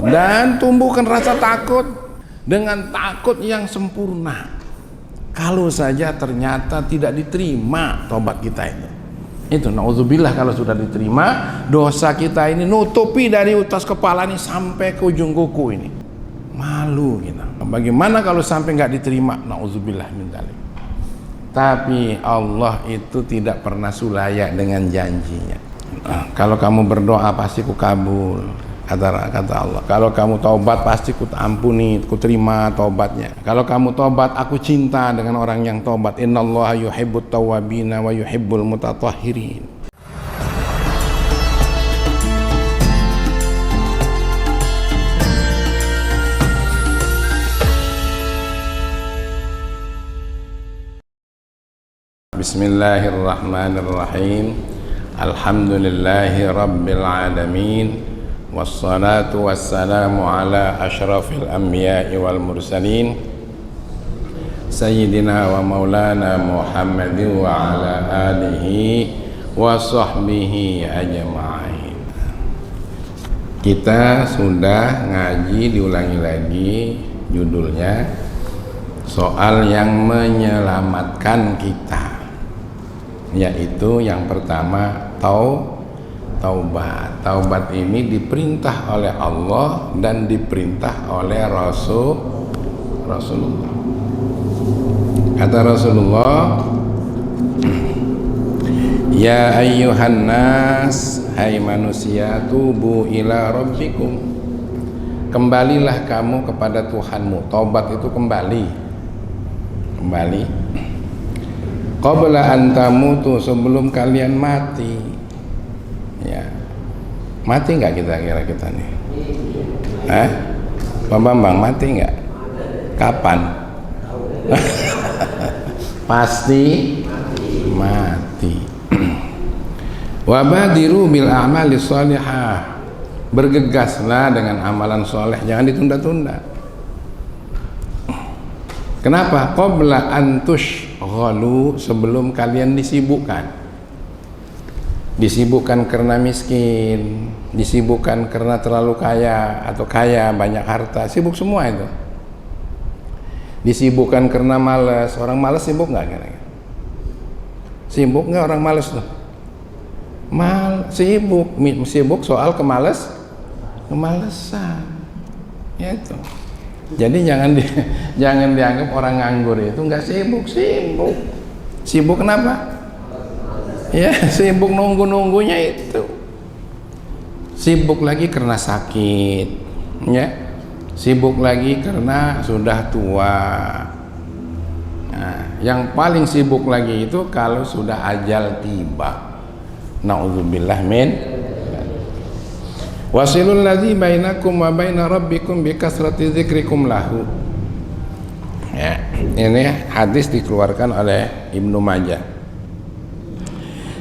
dan tumbuhkan rasa takut dengan takut yang sempurna. Kalau saja ternyata tidak diterima tobat kita itu naudzubillah, kalau sudah diterima dosa kita ini nutupi dari atas kepala ini sampai ke ujung kuku ini, malu kita. Bagaimana kalau sampai nggak diterima? Naudzubillah min dzalik. Tapi Allah itu tidak pernah sulaya dengan janjinya. Kalau kamu berdoa pasti ku kabul, kata Allah. Kalau kamu taubat pasti ku ampuni, ku terima taubatnya. Kalau kamu taubat, aku cinta dengan orang yang taubat. Innallaha yuhibbut tawwabina wa yuhibbul mutatahhirin. Bismillahirrahmanirrahim. Alhamdulillahi rabbil alamin. Wassalatu wassalamu ala ashrafil anbiya'i wal mursalin Sayyidina wa maulana Muhammadin wa ala alihi wa sahbihi ajma'in. Kita sudah ngaji, diulangi lagi judulnya, soal yang menyelamatkan kita, yaitu yang pertama taubat. Taubat ini diperintah oleh Allah dan diperintah oleh Rasulullah. Kata Rasulullah, ya ayyuhan nas, hai manusia, tubu ila rabbikum, kembalilah kamu kepada Tuhanmu. Taubat itu kembali. Qabla an tamutu, sebelum kalian mati. Ya. Mati nggak kita kira-kita nih? Pak Bambang, mati nggak? Kapan? Pasti mati. Wa badiru bil a'mali shalihah, bergegaslah dengan amalan soleh, jangan ditunda-tunda. Kenapa? Qabla an tushghalu, sebelum kalian disibukkan karena miskin, disibukkan karena terlalu kaya atau kaya banyak harta, sibuk semua itu. Disibukkan karena malas, orang malas sibuk nggak kira-kira? Sibuk nggak orang malas tuh? Sibuk soal kemalasan, ya itu. Jadi jangan dianggap orang nganggur itu nggak sibuk. Sibuk kenapa? Ya, sibuk nunggunya itu. Sibuk lagi karena sakit, ya. Sibuk lagi karena sudah tua. Nah, yang paling sibuk lagi itu kalau sudah ajal tiba. Nauzubillah min. Wasilul ladzi bainakum wa baina rabbikum bi kasrati dzikrikum lahu. Ya, ini hadis dikeluarkan oleh Ibnu Majah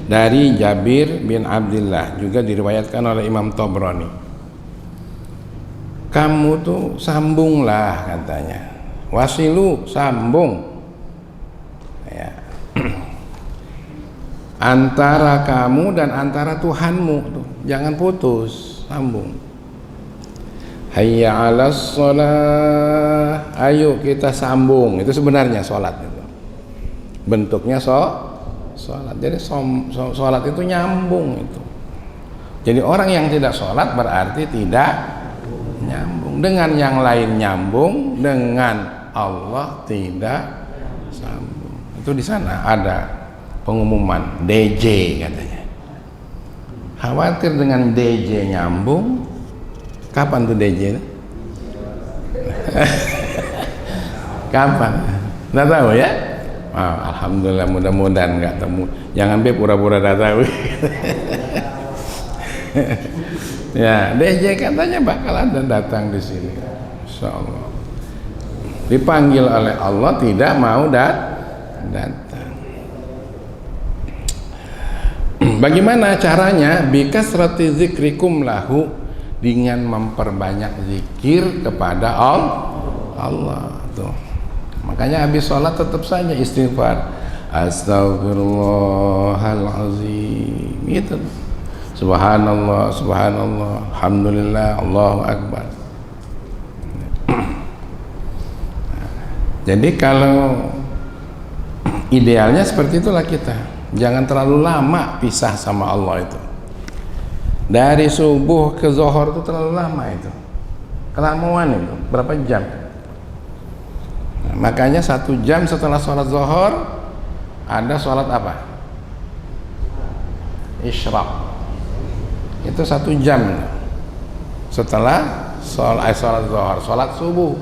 dari Jabir bin Abdullah, juga diriwayatkan oleh Imam Tabrani. Kamu tuh sambunglah, katanya. Wasilu, sambung, ya. Antara kamu dan antara Tuhanmu tuh, jangan putus, sambung. Hayya 'alas shalah, ayo kita sambung. Itu sebenarnya sholat itu. Bentuknya sholat. Jadi sholat itu nyambung itu. Jadi orang yang tidak sholat berarti tidak nyambung. Dengan yang lain nyambung, dengan Allah tidak sambung. Itu di sana ada pengumuman DJ katanya. Khawatir dengan DJ nyambung. Kapan tuh DJ? Kapan? Nggak tahu ya? Alhamdulillah, mudah-mudahan nggak temu. Jangan be pura-pura datang. Ya, DJ katanya bakal ada datang di sini. Insyaallah. Dipanggil oleh Allah, tidak mau datang. Bagaimana caranya? Bikasrati dzikrikum lahu, dengan memperbanyak zikir kepada Allah. Tuh. Makanya habis sholat tetap saja istighfar, astagfirullahalazim, gitu. Subhanallah, alhamdulillah, Allahu akbar. Jadi kalau idealnya seperti itulah kita, jangan terlalu lama pisah sama Allah itu. Dari subuh ke zuhur itu terlalu lama itu, kelamaan itu, berapa jam? Nah, makanya 1 jam setelah sholat zuhur ada sholat apa? Isyraq. Itu 1 jam setelah sholat zuhur, sholat subuh.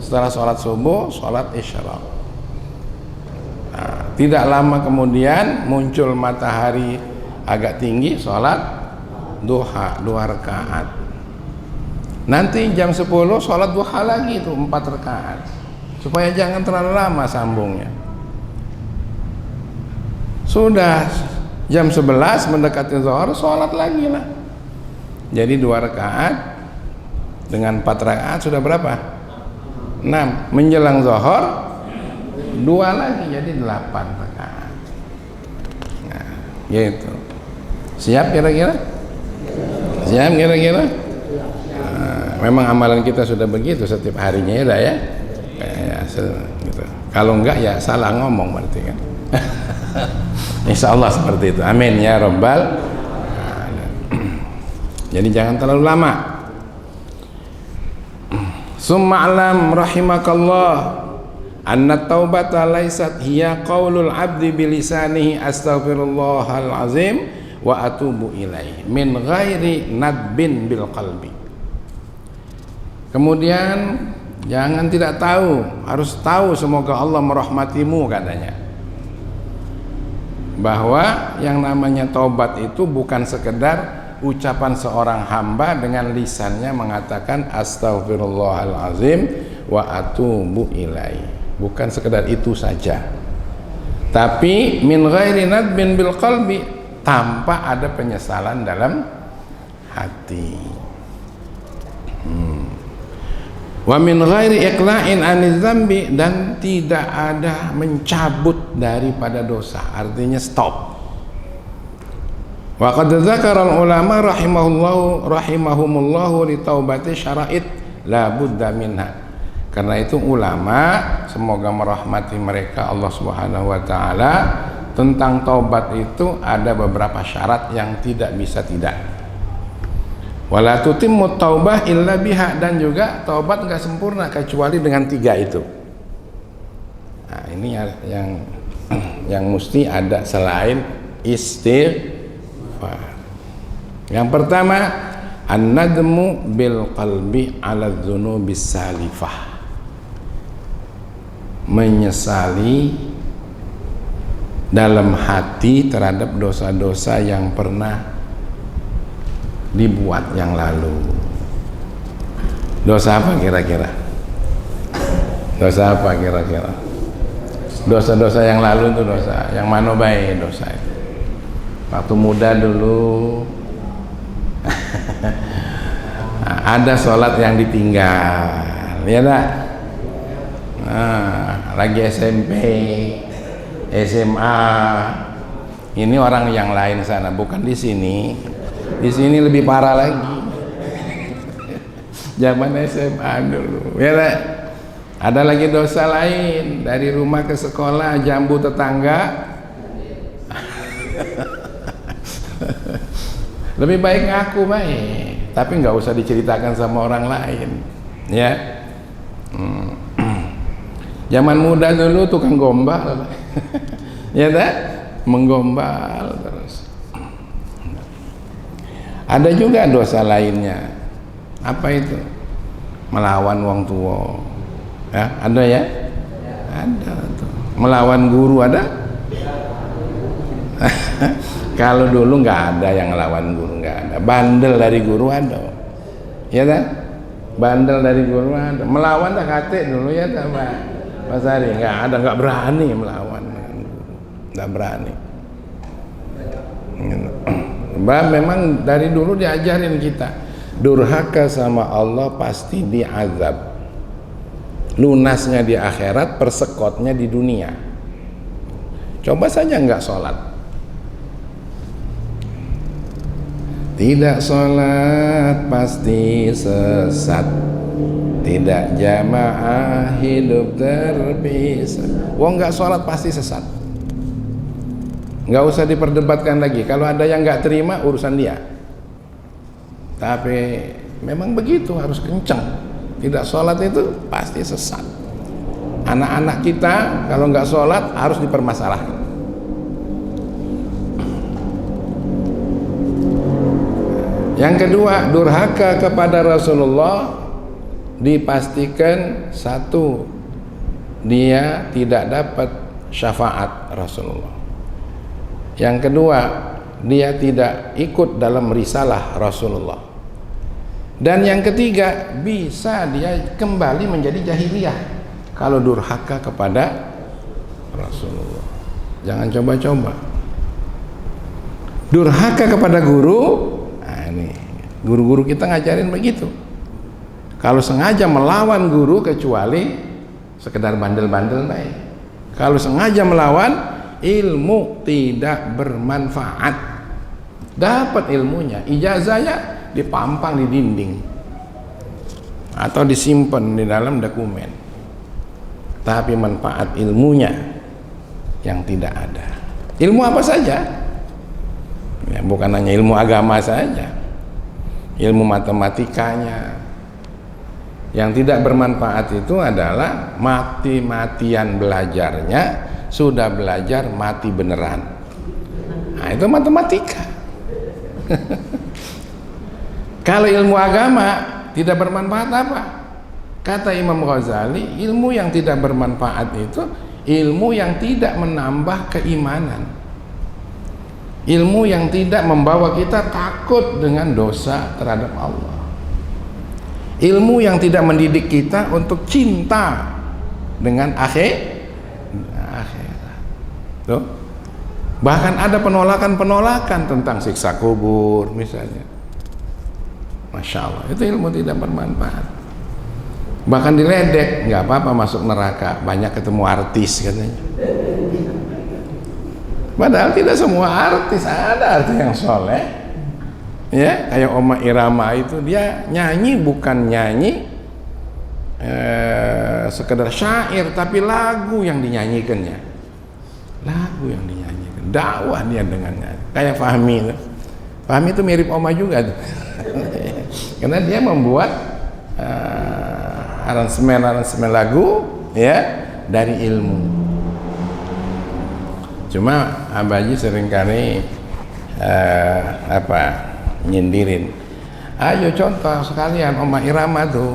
Setelah sholat subuh, sholat isyraq. Nah, tidak lama kemudian muncul matahari agak tinggi, sholat duha 2 rakaat. Nanti jam 10 sholat duha lagi itu 4 rakaat, supaya jangan terlalu lama sambungnya. Sudah jam 11 mendekati zuhur, sholat lagi lah. Jadi 2 rakaat dengan 4 rakaat sudah berapa? 6. Menjelang zuhur 2 lagi, jadi 8 rakaat. Nah, gitu. Siap kira-kira? Siap kira-kira? Nah, memang amalan kita sudah begitu setiap harinya ya, gitu. Kalau enggak ya salah ngomong berarti kan. Insya Allah seperti itu. Amin ya Rabbal alamin. Jadi jangan terlalu lama. Summa alam rahimakallah anna taubata laysat hiya qaulul abdi bilisanihi astaghfirullahal azim wa atubu ilaih min ghairi nadbin bil qalbi. Kemudian jangan tidak tahu, harus tahu semoga Allah merahmatimu katanya. Bahwa yang namanya taubat itu bukan sekedar ucapan seorang hamba dengan lisannya mengatakan astaghfirullahalazim wa atubu ilaih, bukan sekedar itu saja, tapi min ghairi nadbin bil qalbi, tanpa ada penyesalan dalam hati. Wa min ghairi iqla'in aniz dzambi, dan tidak ada mencabut daripada dosa, artinya stop. Wa qad dzakara ulama rahimahumullahu li taubati syara'id la budda minha. Karena itu ulama, semoga merahmati mereka Allah Subhanahu wa taala, tentang taubat itu ada beberapa syarat yang tidak bisa tidak. Wala tutimmu taubah illa biha, dan juga taubat enggak sempurna kecuali dengan 3 itu. Nah, ini yang mesti ada selain istighfar. Yang pertama, an-nadmu bil qalbi ala dzunubis salifah, menyesali dalam hati terhadap dosa-dosa yang pernah dibuat yang lalu. Dosa apa kira-kira? Dosa apa kira-kira? Dosa-dosa yang lalu itu dosa yang mana baik dosa itu? Waktu muda dulu ada sholat yang ditinggal, ya tak? Nah, lagi SMP, SMA, ini orang yang lain sana, bukan di sini. Di sini lebih parah lagi. Zaman SMA dulu, ya tak? Ada lagi dosa lain, dari rumah ke sekolah, jambu tetangga. Lebih baik ngaku baik, tapi nggak usah diceritakan sama orang lain, ya. Zaman muda dulu tukang gombal, ya tak? Menggombal terus. Ada juga dosa lainnya. Apa itu? Melawan wong tua. Ya, ada ya? Ada tuh. Melawan guru ada? Kalau dulu nggak ada yang ngelawan guru, nggak ada. Bandel dari guru ada, ya kan? Bandel dari guru ada. Melawan dah kate dulu ya, tak Pak Sari? Nggak ada, nggak berani melawan, nggak berani. Bah, memang dari dulu diajarin kita, durhaka sama Allah pasti diazab. Lunasnya di akhirat, persekotnya di dunia. Coba saja nggak sholat. Tidak sholat pasti sesat, tidak jamaah hidup terpisah. Wong nggak sholat pasti sesat. Nggak usah diperdebatkan lagi. Kalau ada yang nggak terima, urusan dia. Tapi memang begitu, harus kenceng. Tidak sholat itu pasti sesat. Anak-anak kita kalau nggak sholat harus dipermasalahkan. Yang kedua, durhaka kepada Rasulullah dipastikan satu, dia tidak dapat syafaat Rasulullah. Yang kedua, dia tidak ikut dalam risalah Rasulullah. Dan yang ketiga, bisa dia kembali menjadi jahiliyah kalau durhaka kepada Rasulullah. Jangan coba-coba durhaka kepada guru. Nah, ini guru-guru kita ngajarin begitu. Kalau sengaja melawan guru, kecuali sekedar bandel-bandel baik. Kalau sengaja melawan, ilmu tidak bermanfaat. Dapat ilmunya, ijazahnya dipampang di dinding atau disimpan di dalam dokumen, tapi manfaat ilmunya yang tidak ada. Ilmu apa saja, ya, bukan hanya ilmu agama saja, ilmu matematikanya. Yang tidak bermanfaat itu adalah mati-matian belajarnya, sudah belajar mati beneran. Nah, itu matematika. Kalau ilmu agama tidak bermanfaat apa? Kata Imam Ghazali, ilmu yang tidak bermanfaat itu ilmu yang tidak menambah keimanan, ilmu yang tidak membawa kita takut dengan dosa terhadap Allah, ilmu yang tidak mendidik kita untuk cinta dengan akhirat. Tuh. Bahkan ada penolakan-penolakan tentang siksa kubur misalnya. Masya Allah, itu ilmu tidak bermanfaat. Bahkan diledek, nggak apa-apa masuk neraka, banyak ketemu artis katanya. Padahal tidak semua artis, ada artis yang soleh, ya, kayak Oma Irama itu, dia nyanyi bukan nyanyi sekedar syair, tapi lagu yang dinyanyikannya, lagu yang dinyanyikan, dakwah dia dengan nyanyi. Kayak Fahmi itu, Fahmi itu mirip Oma juga tuh. Karena dia membuat aransemen lagu, ya, dari ilmu. Cuma Abaji seringkali nyindirin, ayo contoh sekalian Oma Irama tuh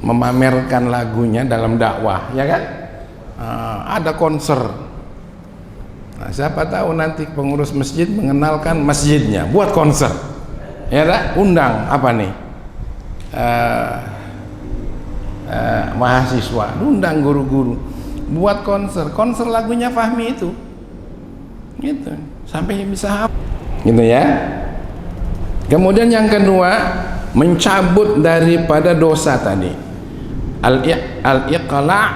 memamerkan lagunya dalam dakwah, ya kan? Ada konser. Nah, siapa tahu nanti pengurus masjid mengenalkan masjidnya buat konser, ya dah, undang apa nih, mahasiswa, undang guru-guru buat konser lagunya Fahmi itu, gitu, sampai bisa hafal, gitu ya. Kemudian yang kedua, mencabut daripada dosa tadi, al-iqla'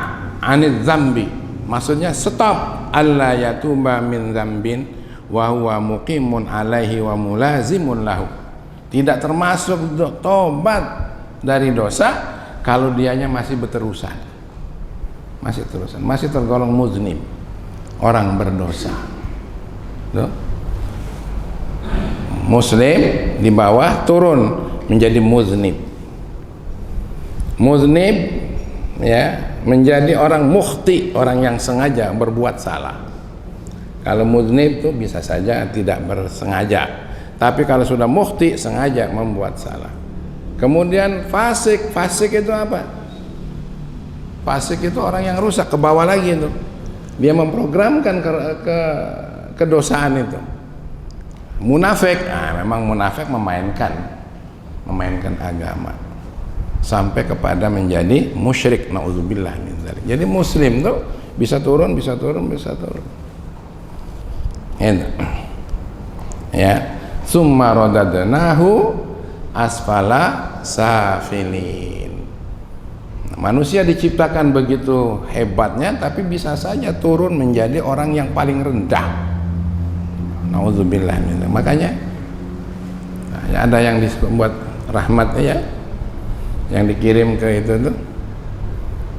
anil dzambi, maksudnya stop, alla yatuba min dzambin wa huwa muqimun alaihi wa mulazimun lahu. Tidak termasuk tobat dari dosa kalau dianya masih berterusan, masih tergolong muznim, orang berdosa. Tuh. Muslim di bawah turun menjadi muznib, ya, menjadi orang mukhti, orang yang sengaja berbuat salah. Kalau muznib itu bisa saja tidak bersengaja, tapi kalau sudah mukhti, sengaja membuat salah. Kemudian fasik itu apa? Fasik itu orang yang rusak, ke bawah lagi itu, dia memprogramkan kedosaan itu. Munafik, memang munafik memainkan agama sampai kepada menjadi musyrik, naudzubillah min dzalik. Jadi muslim tuh bisa turun. Ya, summa radadnahu asfala safilin. Manusia diciptakan begitu hebatnya, tapi bisa saja turun menjadi orang yang paling rendah. Nauzubillah min dzalik. Makanya ada yang disebut rahmat, ya, yang dikirim ke itu tuh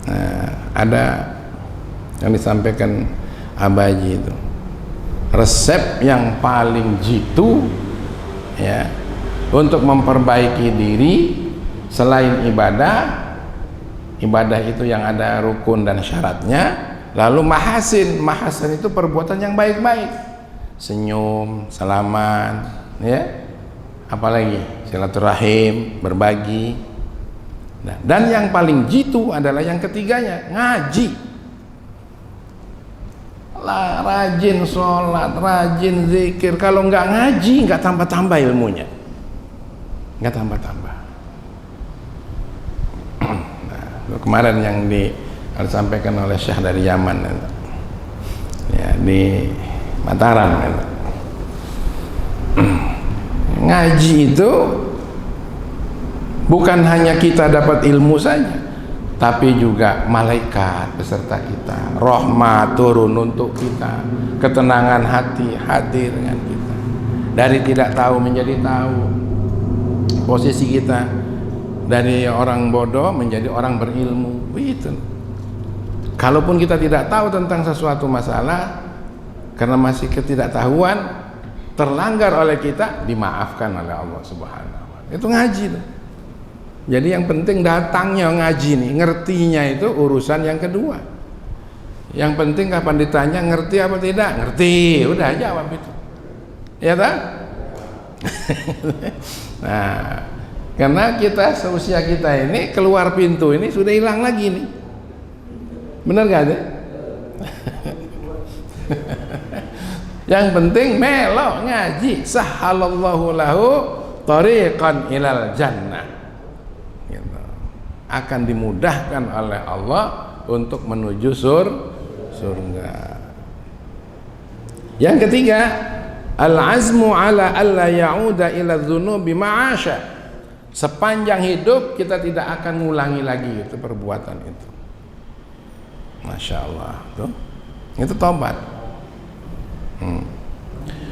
Nah, ada yang disampaikan Abaji itu, resep yang paling jitu ya untuk memperbaiki diri selain ibadah itu yang ada rukun dan syaratnya, lalu mahasin itu perbuatan yang baik-baik, senyum, salaman, ya, apalagi silaturahim, berbagi. Nah, dan yang paling jitu adalah yang ketiganya, ngaji lah, rajin sholat, rajin zikir. Kalau nggak ngaji nggak tambah-tambah ilmunya, nggak tambah-tambah. Kemarin yang disampaikan oleh Syekh dari Yaman ya, di Mataram ngaji itu bukan hanya kita dapat ilmu saja, tapi juga malaikat beserta kita, rahmat turun untuk kita, ketenangan hati hadir dengan kita, dari tidak tahu menjadi tahu, posisi kita dari orang bodoh menjadi orang berilmu. Begitu. Kalaupun kita tidak tahu tentang sesuatu masalah, karena masih ketidaktahuan, terlanggar oleh kita, dimaafkan oleh Allah Subhanahu wa Ta'ala. Itu ngaji tuh. Jadi yang penting datangnya ngaji nih, ngertinya itu urusan yang kedua. Yang penting kapan ditanya ngerti apa tidak, ngerti, udah jawab itu. Ya tak? Nah, karena kita seusia kita ini keluar pintu ini sudah hilang lagi nih, bener gak sih? Yang penting melo ngaji, sahhalallahu lahu tariqan ilal jannah, gitu. Akan dimudahkan oleh Allah untuk menuju surga. Yang ketiga, al-azmu ala alla ya'uda ila dzunubi ma'asha. Sepanjang hidup kita tidak akan ngulangi lagi itu perbuatan itu. Masya Allah, tuh. Itu tobat.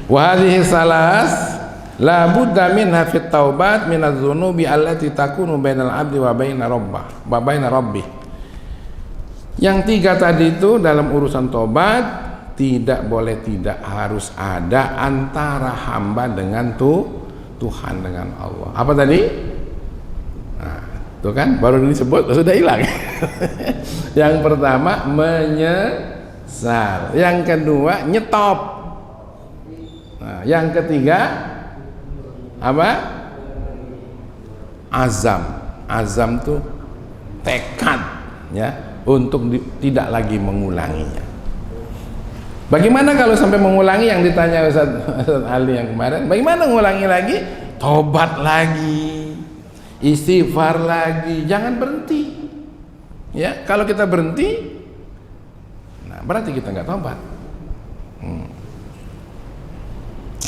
Wa hadhihi salas la budda minha fit taubat min adz-dzunubi allati takunu bainal abdi wa baina rabbih. Yang tiga tadi itu dalam urusan tobat tidak boleh tidak harus ada antara hamba dengan Tuhan, dengan Allah. Apa tadi? Nah, tuh kan baru disebut sudah hilang. Yang pertama menyesal, yang kedua nyetop, nah, yang ketiga apa? Azam tuh tekad ya untuk tidak lagi mengulanginya. Bagaimana kalau sampai mengulangi yang ditanya Ustaz Ali yang kemarin? Bagaimana mengulangi lagi? Tobat lagi, istighfar lagi, jangan berhenti. Ya, kalau kita berhenti, nah berarti kita nggak tobat.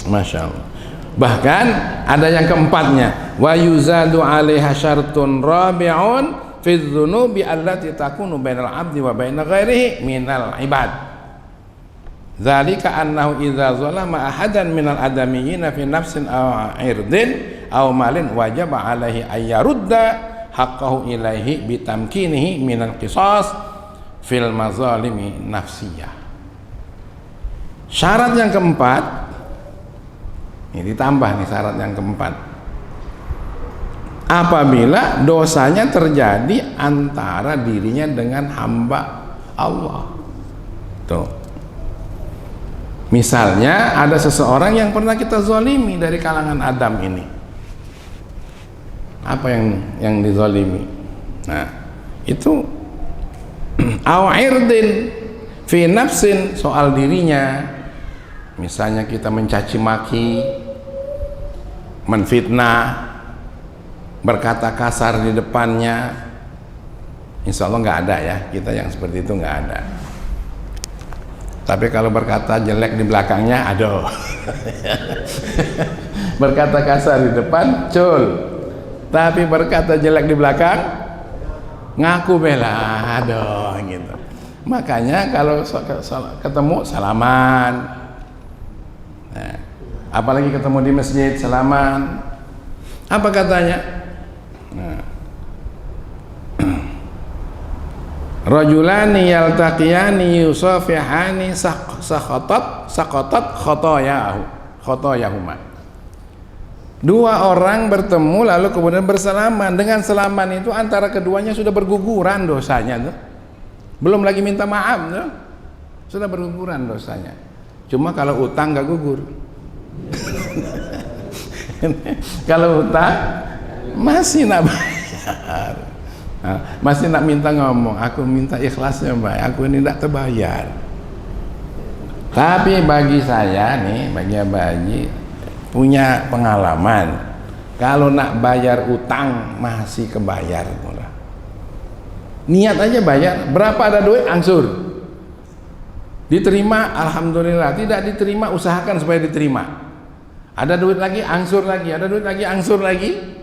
Masya Allah. Bahkan ada yang keempatnya, wa yuzadu 'alaiha syartun rabi'un fi dzunubi allati takunu bainal 'abdi wa baina ghairihi minal ibad. Dzalika annahu idza zalama ahadan minal adamiyyin fi nafsin aw 'irdin aw malin wajaba 'alaihi ayyarudda haqqahu ilaihi bitamkinihi minal qisas fil mazalimi nafsiyah. Syarat yang keempat, ini ditambah nih syarat yang keempat, apabila dosanya terjadi antara dirinya dengan hamba Allah. Tuh, misalnya ada seseorang yang pernah kita zalimi dari kalangan Adam ini. Apa yang dizalimi? Nah, itu awirdin fi nafsin, soal dirinya. Misalnya kita mencaci maki, menfitnah, berkata kasar di depannya. Insya Allah nggak ada ya, kita yang seperti itu nggak ada. Tapi kalau berkata jelek di belakangnya, aduh. Berkata kasar di depan, cul. Tapi berkata jelek di belakang, ngaku bela, aduh gitu. Makanya kalau ketemu salaman. Nah, apalagi ketemu di masjid salaman. Apa katanya? Nah, Rajulani yaltaqiyani yusafihani saqatat khotoyahuma. Dua orang bertemu lalu kemudian bersalaman. Dengan salaman itu antara keduanya sudah berguguran dosanya tuh. Belum lagi minta maaf tuh. Sudah berguguran dosanya. Cuma kalau utang gak gugur. Kalau utang masih nak bayar. Masih nak minta ngomong, aku minta ikhlasnya Mbak, aku ini tidak terbayar. Tapi bagi saya nih, bagi Abah Haji punya pengalaman, kalau nak bayar utang masih kebayar. Niat aja bayar, berapa ada duit angsur, diterima alhamdulillah, tidak diterima usahakan supaya diterima. Ada duit lagi angsur lagi, ada duit lagi angsur lagi.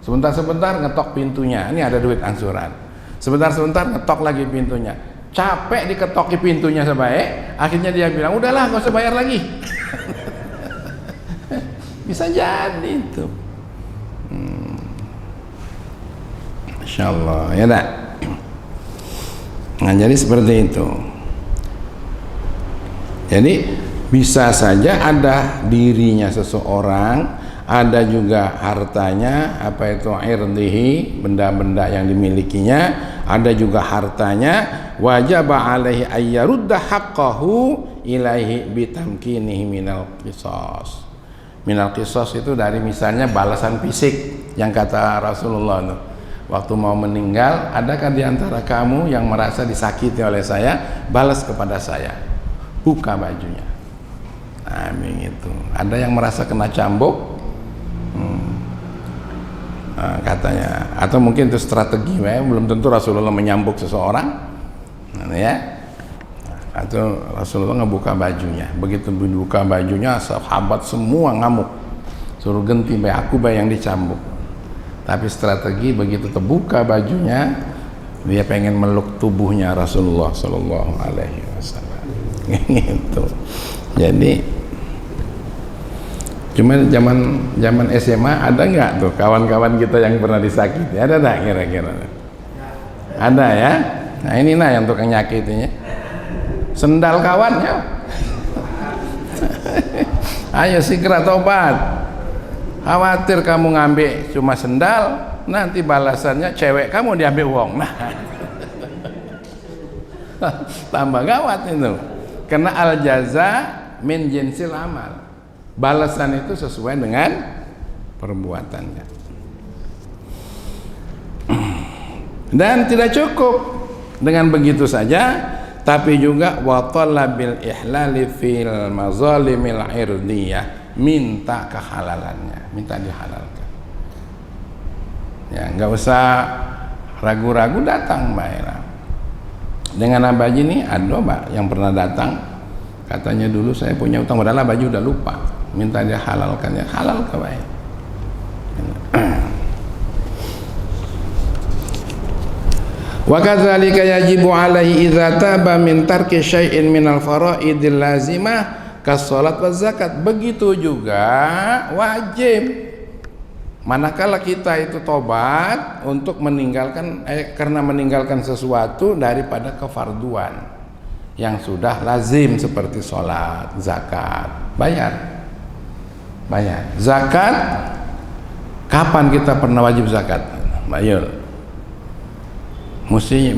Sebentar-sebentar ngetok pintunya, ini ada duit angsuran. Sebentar-sebentar ngetok lagi pintunya, capek diketoki pintunya sebaik, akhirnya dia bilang udahlah gak usah bayar lagi. Bisa jadi itu. Masya Allah, ya tak? Nah jadi seperti itu. Jadi bisa saja ada dirinya seseorang, ada juga hartanya, apa itu irdihi, benda-benda yang dimilikinya, ada juga hartanya, wajib alaihi ayyarudda haqqahu ilaihi bitamkinihi minal qisas. Minal qisas itu dari misalnya balasan fisik yang kata Rasulullah itu, waktu mau meninggal, adakah di antara kamu yang merasa disakiti oleh saya, balas kepada saya, buka bajunya. Amin itu. Ada yang merasa kena cambuk, katanya, atau mungkin itu strategi, belum tentu Rasulullah menyambuk seseorang, ya, atau Rasulullah ngebuka bajunya. Begitu dibuka bajunya, sahabat semua ngamuk, suruh ganti aku yang dicambuk. Tapi strategi begitu terbuka bajunya, dia pengen meluk tubuhnya Rasulullah Shallallahu Alaihi Wasallam. Gitu. Jadi cuma zaman SMA ada nggak tuh kawan-kawan kita yang pernah disakiti? Ada nggak kira-kira? Ada ya. Nah ini yang tukang nyakitinya. Sendal kawannya. Ayo segera tobat. Khawatir kamu ngambil cuma sendal, nanti balasannya cewek kamu diambil uang. Nah, tambah gawat itu. Karena al jaza min jinsil amal. Balasan itu sesuai dengan perbuatannya. Dan tidak cukup dengan begitu saja, tapi juga wa talabil ihlali fil mazalimil irdiyah, minta kehalalannya, minta dihalalkan. Ya, nggak usah ragu-ragu, datang Mbak Era. Dengan Abah Haji ini ada Mbak yang pernah datang, katanya dulu saya punya utang, padahal Abah Haji udah lupa, minta dia halalkan, ya halal ke baik. Wa kadzalika yajibu alaihi idza taba min tarki syai'in minal faraidil lazimah kas salat wa zakat. Begitu juga wajib manakala kita itu tobat untuk meninggalkan karena meninggalkan sesuatu daripada kefarduan yang sudah lazim seperti salat, zakat, bayar. Zakat, kapan kita pernah wajib zakat? Bayar.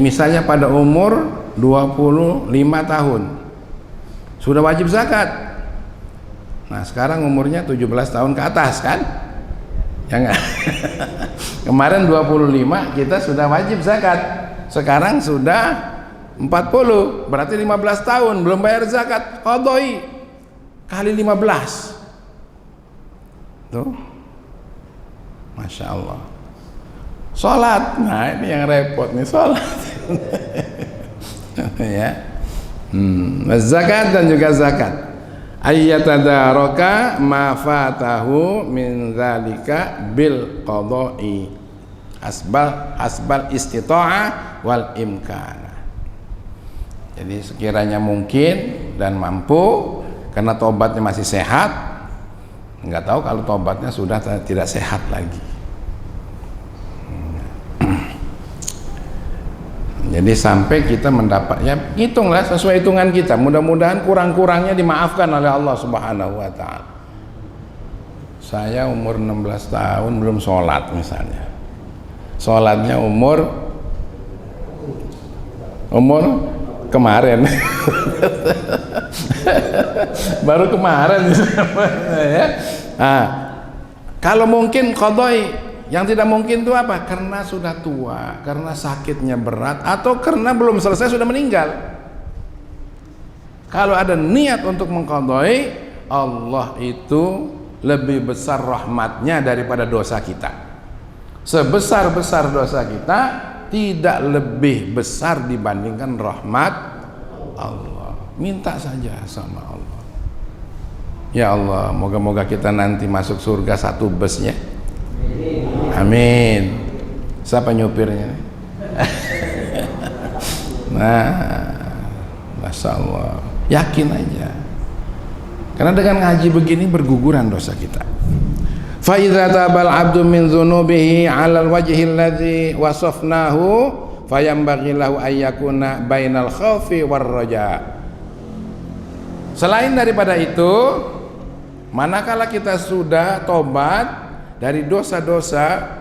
Misalnya pada umur 25 tahun sudah wajib zakat. Nah sekarang umurnya 17 tahun ke atas kan? Ya enggak? Kemarin 25 kita sudah wajib zakat, sekarang sudah 40, berarti 15 tahun belum bayar zakat. Qadai kali 15 tuh, Masya Allah. Sholat, nah ini yang repot nih, sholat. Ya, zakat dan juga zakat. Ayyatadaraka ma fatahu min zalika bil qada'i asbal istita'ah wal imkana. Jadi sekiranya mungkin dan mampu, karena tobatnya masih sehat, nggak tahu kalau tobatnya sudah tidak sehat lagi. Jadi sampai kita mendapat, ya hitunglah sesuai hitungan kita, mudah-mudahan kurang-kurangnya dimaafkan oleh Allah Subhanahu wa Ta'ala. Saya umur 16 tahun belum sholat misalnya, sholatnya umur kemarin baru kemarin ya. Nah, kalau mungkin qadai, yang tidak mungkin itu apa? Karena sudah tua, karena sakitnya berat, atau karena belum selesai sudah meninggal. Kalau ada niat untuk mengqadai, Allah itu lebih besar rahmatnya daripada dosa kita. Sebesar-besar dosa kita tidak lebih besar dibandingkan rahmat Allah. Minta saja sama Allah. Ya Allah, moga-moga kita nanti masuk surga satu busnya. Amin. Siapa nyupirnya? Nah, Masya Allah, yakin aja. Karena dengan ngaji begini berguguran dosa kita. Fa idza tabal 'abdu min dzunubihi 'alal wajhi alladzi wasafnahu fayambaghi lahu ayyakuna bainal khaufi war raja. Selain daripada itu, manakala kita sudah tobat dari dosa-dosa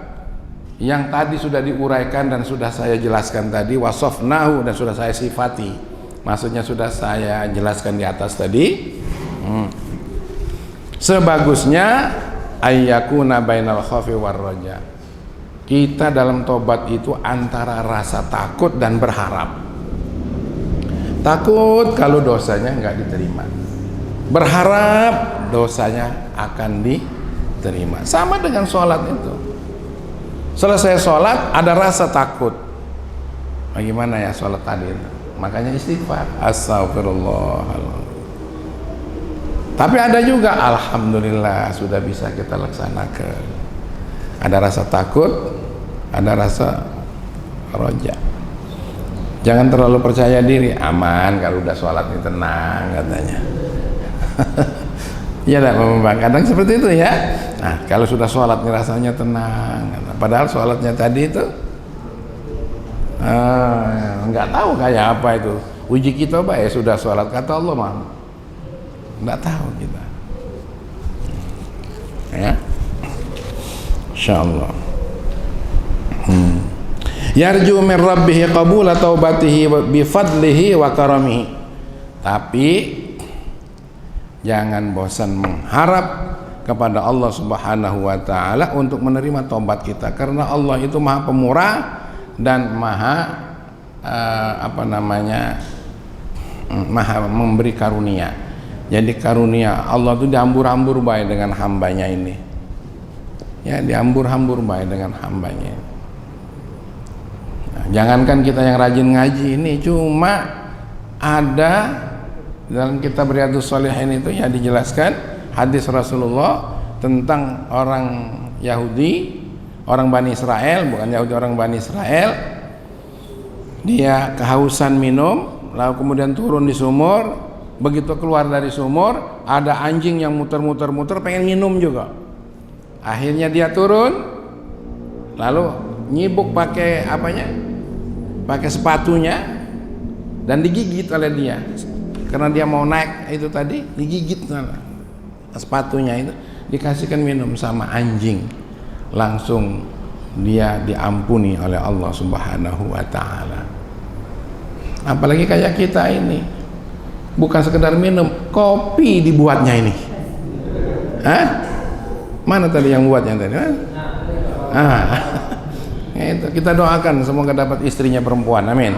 yang tadi sudah diuraikan dan sudah saya jelaskan tadi, wasafnahu, dan sudah saya sifati, maksudnya sudah saya jelaskan di atas tadi, sebagusnya ayyakuna bainal khaufi war raja. Kita dalam tobat itu antara rasa takut dan berharap. Takut kalau dosanya nggak diterima, berharap dosanya akan diterima. Sama dengan sholat itu, selesai sholat ada rasa takut, bagaimana ya sholat tadi itu? Makanya istighfar, astagfirullah. Tapi ada juga alhamdulillah sudah bisa kita laksanakan. Ada rasa takut, ada rasa roja. Jangan terlalu percaya diri, aman kalau udah sholat ini, tenang katanya. Ya Bang, kadang seperti itu ya. Nah, kalau sudah sholat nih rasanya tenang, padahal sholatnya tadi itu nggak tahu kayak apa itu. Uji kita ya sudah sholat, kata Allah mah nggak tahu kita. Ya, insyaallah. Yarju min rabbih qabula taubatihi bi fadlihi wa karamihi. Tapi jangan bosan mengharap kepada Allah Subhanahu wa Ta'ala untuk menerima taubat kita, karena Allah itu Maha Pemurah dan Maha Maha memberi karunia. Jadi karunia Allah itu diambur-ambur baik dengan hambanya ini. Ya, diambur-ambur baik dengan hambanya. Nah, jangankan kita yang rajin ngaji ini, cuma ada dalam kitab Riyadhus Shalihin itu ya dijelaskan hadis Rasulullah tentang orang Yahudi, orang Bani Israel, bukan Yahudi, orang Bani Israel. Dia kehausan minum, lalu kemudian turun di sumur. Begitu keluar dari sumur, ada anjing yang muter-muter pengen minum juga. Akhirnya dia turun, lalu nyibuk pakai apanya? Pakai sepatunya dan digigit oleh dia. Karena dia mau naik itu tadi, digigit sepatunya itu, dikasihkan minum sama anjing. Langsung dia diampuni oleh Allah Subhanahu wa Ta'ala. Apalagi kayak kita ini, bukan sekedar minum, kopi dibuatnya ini. Hah? Mana tadi yang buatnya tadi? Itu kita doakan semoga dapat istrinya perempuan, amin.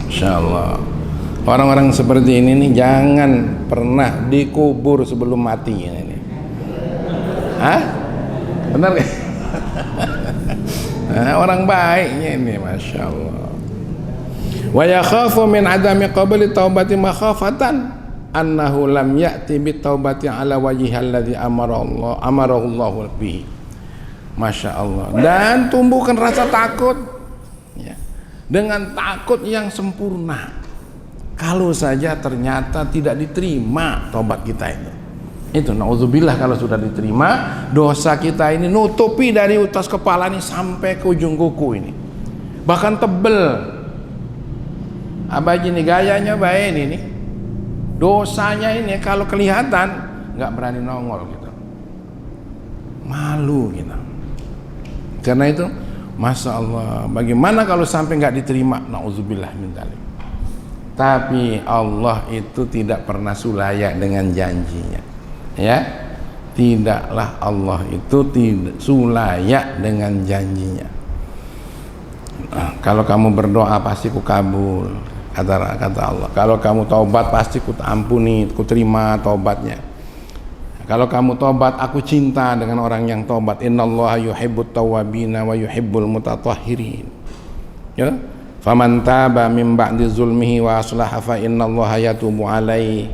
Insyaallah. Orang-orang seperti ini nih jangan pernah dikubur sebelum mati ini. Hah? Benar gak? Orang baiknya ini, Masya Allah. Wa yakhafu min adami qabli taubati makhafatan annahu lam ya'ti bit taubati ala wajhi alladhi amarahu Allah bihi. Masya Allah. Dan tumbuhkan rasa takut ya, dengan takut yang sempurna. Kalau saja ternyata tidak diterima taubat kita itu, Itu naudzubillah kalau sudah diterima, dosa kita ini nutupi dari atas kepala ini sampai ke ujung kuku ini, bahkan tebel. Abah ini gayanya baik ini, dosanya ini kalau kelihatan nggak berani nongol gitu, malu gitu. Karena itu, masya Allah, bagaimana kalau sampai nggak diterima? Naudzubillah min dzalik. Tapi Allah itu tidak pernah sulaya dengan janjinya, ya. Tidaklah Allah itu tidak sulaya dengan janjinya. Nah, kalau kamu berdoa pasti ku kabul, kata Allah. Kalau kamu taubat pasti ku ampuni, ku terima taubatnya. Kalau kamu tobat, aku cinta dengan orang yang tobat. Innallaha yuhibbut tawwabina wa yuhibbul mutatahhirin. Ya, faman taba min ba'di zulmihi wa aslaha fa innallaha yatubu alaihi.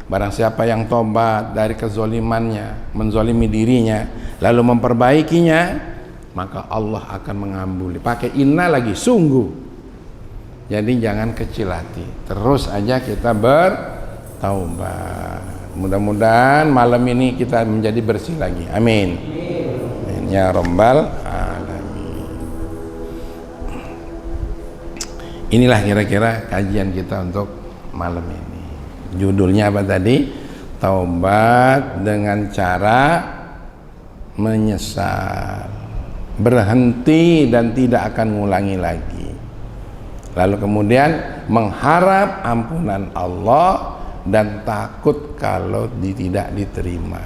Barang siapa yang tobat dari kezolimannya, menzolimi dirinya, lalu memperbaikinya, maka Allah akan mengambuli. Pakai inna lagi, sungguh. Jadi jangan kecil hati, terus aja kita bertaubat. Mudah-mudahan malam ini kita menjadi bersih lagi. Amin. Amin. Ya Rabbal Alamin. Inilah kira-kira kajian kita untuk malam ini. Judulnya apa tadi? Taubat dengan cara menyesal, berhenti dan tidak akan ngulangi lagi. Lalu kemudian mengharap ampunan Allah dan takut kalau tidak diterima.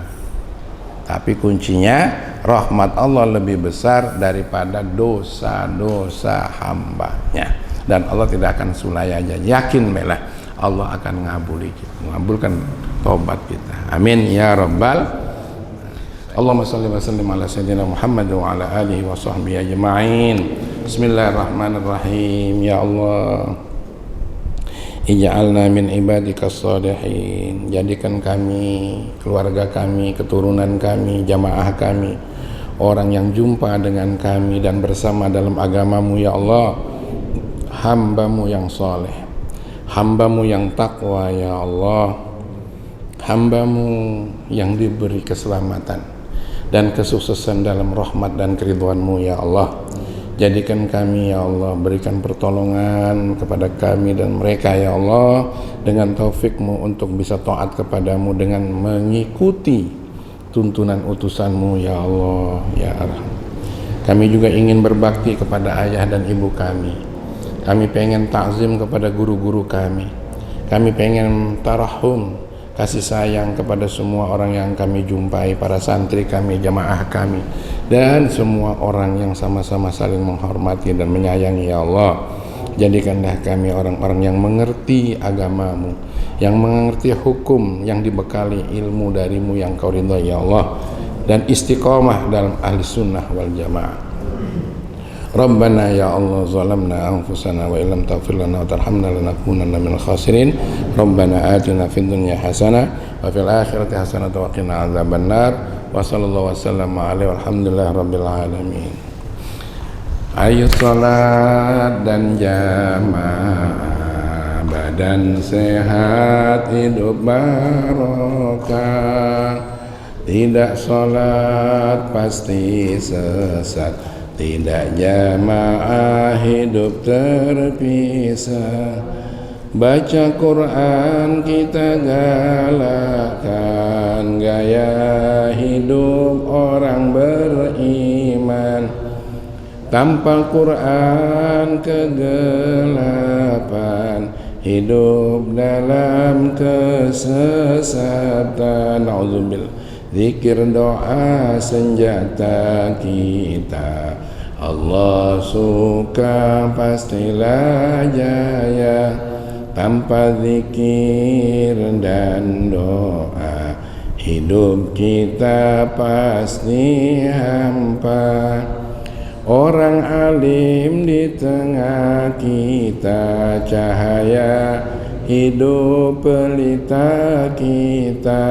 Tapi kuncinya, rahmat Allah lebih besar daripada dosa-dosa hambanya, dan Allah tidak akan sulaya aja. Yakin belah Allah akan mengabulkan taubat kita. Amin ya rabbal. Allahumma salli wa sallim ala sayyidina Muhammad wa ala alihi wa sahbihi ajma'in. Bismillahirrahmanirrahim. Ya Allah, ij'alna min ibadikas shalihin. Jadikan kami, keluarga kami, keturunan kami, jamaah kami, orang yang jumpa dengan kami dan bersama dalam agamamu ya Allah, hambamu yang soleh, hambamu yang takwa ya Allah, hambamu yang diberi keselamatan dan kesuksesan dalam rahmat dan keridhaanmu ya Allah. Jadikan kami ya Allah, berikan pertolongan kepada kami dan mereka ya Allah, dengan taufikmu untuk bisa taat kepadamu dengan mengikuti tuntunan utusanmu ya Allah ya Arham. Kami juga ingin berbakti kepada ayah dan ibu kami. Kami pengen takzim kepada guru-guru kami. Kami pengen tarahum, kasih sayang kepada semua orang yang kami jumpai, para santri kami, jamaah kami, dan semua orang yang sama-sama saling menghormati dan menyayangi ya Allah. Jadikanlah kami orang-orang yang mengerti agamamu, yang mengerti hukum, yang dibekali ilmu darimu yang kau ridha ya Allah, dan istiqomah dalam ahli sunnah wal jamaah. Rabbana ya Allah, zalamna anfusana wa illam taghfir lana wa tarhamna lanakunanna minal khasirin. Rabbana atina fid dunya hasanah wa fil akhirati hasanah wa qina adzabannar. Wa sallallahu wasallam alaihi walhamdulillahi rabbil alamin. Ayo salat dan jamaah, badan sehat hidup barokah. Tidak salat pasti sesat, tidak jamaah hidup terpisah. Baca Quran kita galakkan, gaya hidup orang beriman. Tanpa Quran kegelapan, hidup dalam kesesatan. Nauzubillah. Zikir doa senjata kita, Allah suka pastilah jaya. Tanpa zikir dan doa, hidup kita pasti hampa. Orang alim di tengah kita, cahaya hidup pelita kita.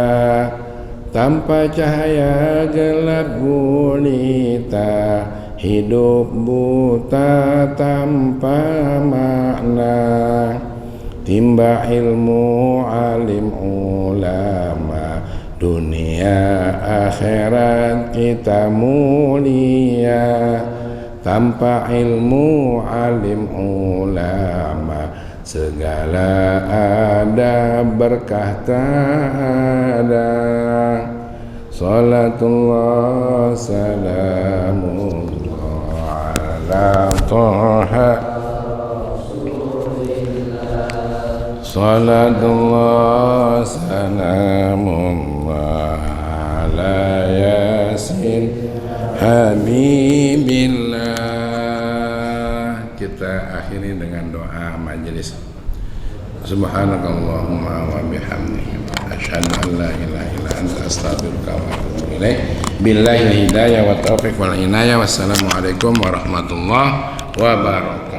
Tanpa cahaya gelap gulita, hidup buta tanpa makna. Timba ilmu alim ulama, dunia akhirat kita mulia, tanpa ilmu alim ulama segala ada berkah tak ada. Salatullah salamullah ala Taha, salatullah salamullah ala Yasin Habibillah. Kita akhiri dengan doa majelis. Subhanakallahumma wa bihamdika asyhadu an la ilaha illa anta astaghfiruka wa atubu ilaik. Billahi hidayah wa taufiq wal inayah. Wassalamualaikum warahmatullahi wabarakatuh.